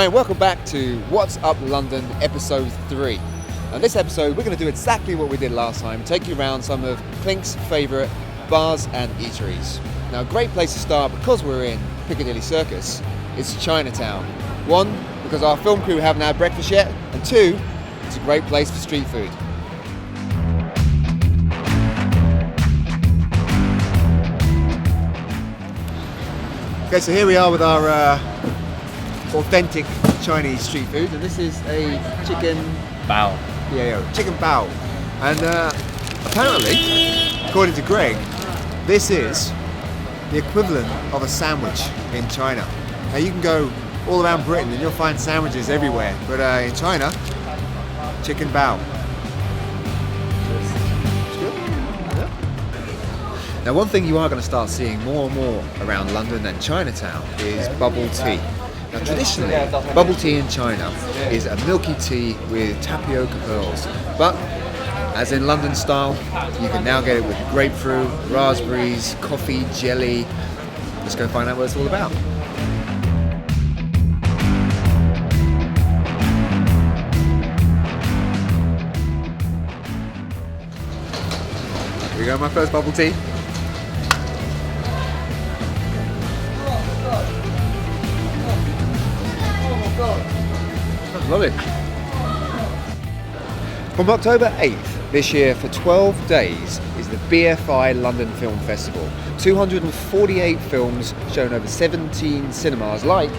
Hi and welcome back to What's Up London episode 3. Now this episode we're going to do exactly what we did last time, take you around some of Clink's favourite bars and eateries. Now a great place to start because we're in Piccadilly Circus is Chinatown. One, because our film crew haven't had breakfast yet, and two, it's a great place for street food. Okay, so here we are with our authentic Chinese street food, and this is a chicken Bao. chicken bao. And apparently, according to Greg, this is the equivalent of a sandwich in China. Now you can go all around Britain and you'll find sandwiches everywhere, but in China, chicken bao. Now one thing you are going to start seeing more and more around London and Chinatown is bubble tea. Now traditionally, bubble tea in China is a milky tea with tapioca pearls, but as in London style, you can now get it with grapefruit, raspberries, coffee, jelly. Let's go find out what it's all about. Here we go, my first bubble tea. That's lovely. From October 8th this year for 12 days is the BFI London Film Festival. 248 films shown over 17 cinemas like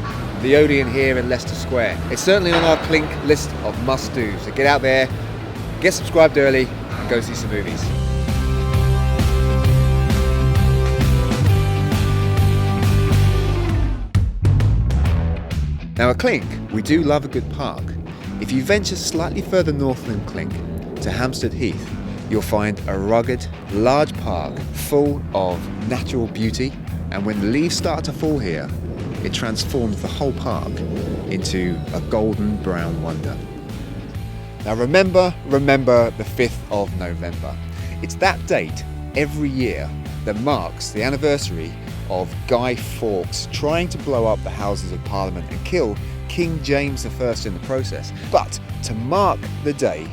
the Odeon here in Leicester Square. It's certainly on our Clink list of must-dos, so get out there, get subscribed early and go see some movies. Now at Clink, we do love a good park. If you venture slightly further north than Clink, to Hampstead Heath, you'll find a rugged, large park full of natural beauty, and when the leaves start to fall here, it transforms the whole park into a golden brown wonder. Now remember the 5th of November. It's that date every year that marks the anniversary of Guy Fawkes trying to blow up the Houses of Parliament and kill King James I in the process. But to mark the day,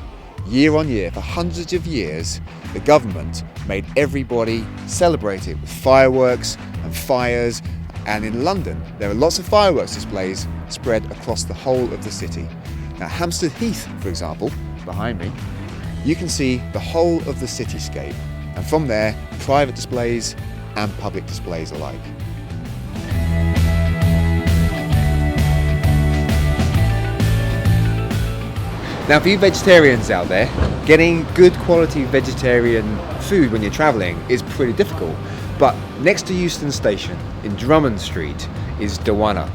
year on year, for hundreds of years, the government made everybody celebrate it with fireworks and fires, and in London there are lots of fireworks displays spread across the whole of the city. Now Hampstead Heath, for example, behind me, you can see the whole of the cityscape, and from there, private displays and public displays alike. Now for you vegetarians out there, getting good quality vegetarian food when you're travelling is pretty difficult, but next to Euston Station in Drummond Street is Dawana,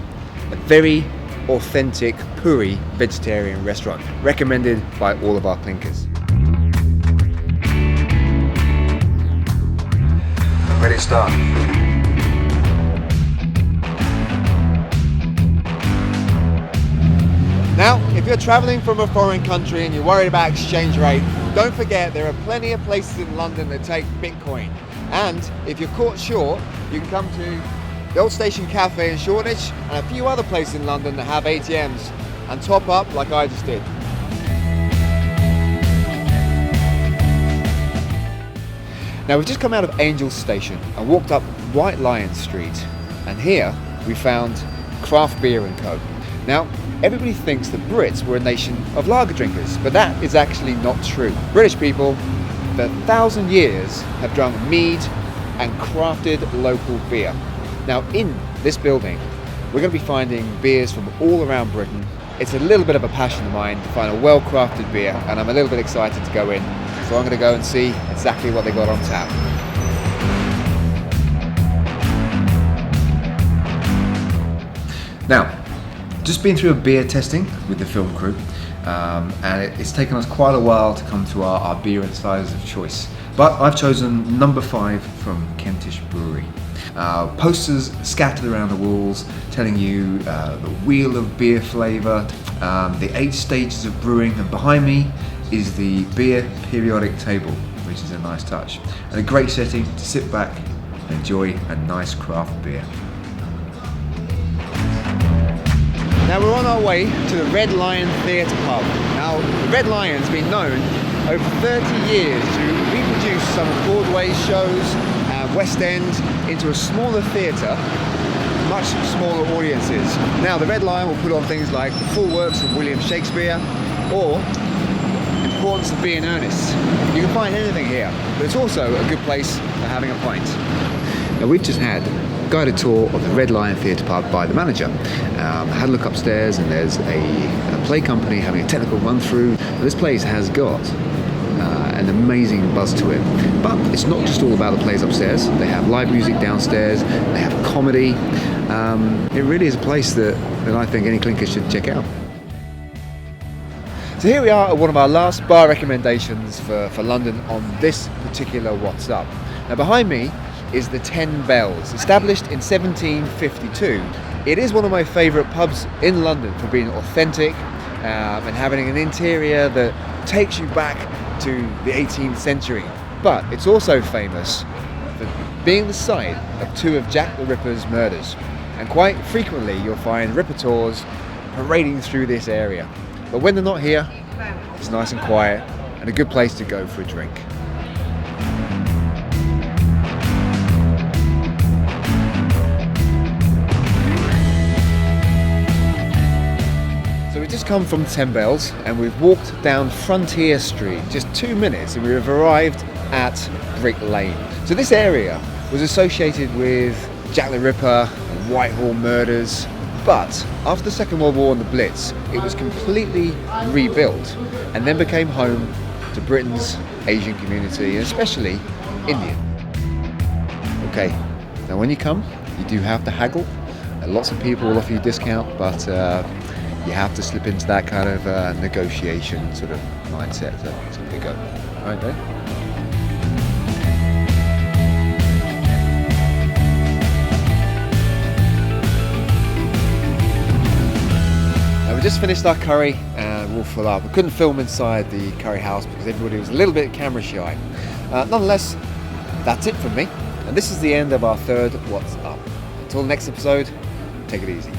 a very authentic Puri vegetarian restaurant, recommended by all of our clinkers. Ready to start. Now, if you're travelling from a foreign country and you're worried about exchange rate, don't forget there are plenty of places in London that take Bitcoin. And if you're caught short, you can come to the Old Station Cafe in Shoreditch and a few other places in London that have ATMs and top up like I just did. Now we've just come out of Angel Station and walked up White Lion Street, and here we found Craft Beer & Co. Now everybody thinks that Brits were a nation of lager drinkers, but that is actually not true. British people for 1,000 years have drunk mead and crafted local beer. Now in this building we're going to be finding beers from all around Britain. It's a little bit of a passion of mine to find a well-crafted beer, and I'm a little bit excited to go in. So I'm going to go and see exactly what they got on tap. Now, just been through a beer tasting with the film crew, and it's taken us quite a while to come to our beer and ciders of choice. But I've chosen number 5 from Kentish Brewery. Posters scattered around the walls telling you the wheel of beer flavour, the 8 stages of brewing, and behind me is the beer periodic table, which is a nice touch and a great setting to sit back and enjoy a nice craft beer. Now we're on our way to the Red Lion Theatre Pub. Now the Red Lion's been known over 30 years to reproduce some of Broadway's shows and West End into a smaller theatre, much smaller audiences. Now the Red Lion will put on things like the full works of William Shakespeare or Importance of Being Earnest. You can find anything here, but it's also a good place for having a pint. Now we've just had a guided tour of the Red Lion Theatre Pub by the manager. Had a look upstairs and there's a play company having a technical run through. This place has got an amazing buzz to it. But it's not just all about the plays upstairs. They have live music downstairs, they have comedy. It really is a place that I think any clinker should check out. So here we are at one of our last bar recommendations for London on this particular What's Up. Now behind me is the 10 Bells, established in 1752. It is one of my favourite pubs in London for being authentic and having an interior that takes you back to the 18th century. But it's also famous for being the site of two of Jack the Ripper's murders. And quite frequently you'll find Ripper-tours parading through this area. But when they're not here, it's nice and quiet and a good place to go for a drink. So we've just come from 10 Bells and we've walked down Frontier Street, just 2 minutes, and we've arrived at Brick Lane. So this area was associated with Jack the Ripper and Whitehall murders. But after the Second World War and the Blitz, it was completely rebuilt and then became home to Britain's Asian community, and especially Indian. Okay, now when you come, you do have to haggle. Lots of people will offer you a discount, but you have to slip into that kind of negotiation sort of mindset to pick up. All right, Dave? We just finished our curry and we're all full up. We couldn't film inside the curry house because everybody was a little bit camera shy. Nonetheless, that's it from me. And this is the end of our third What's Up. Until the next episode, take it easy.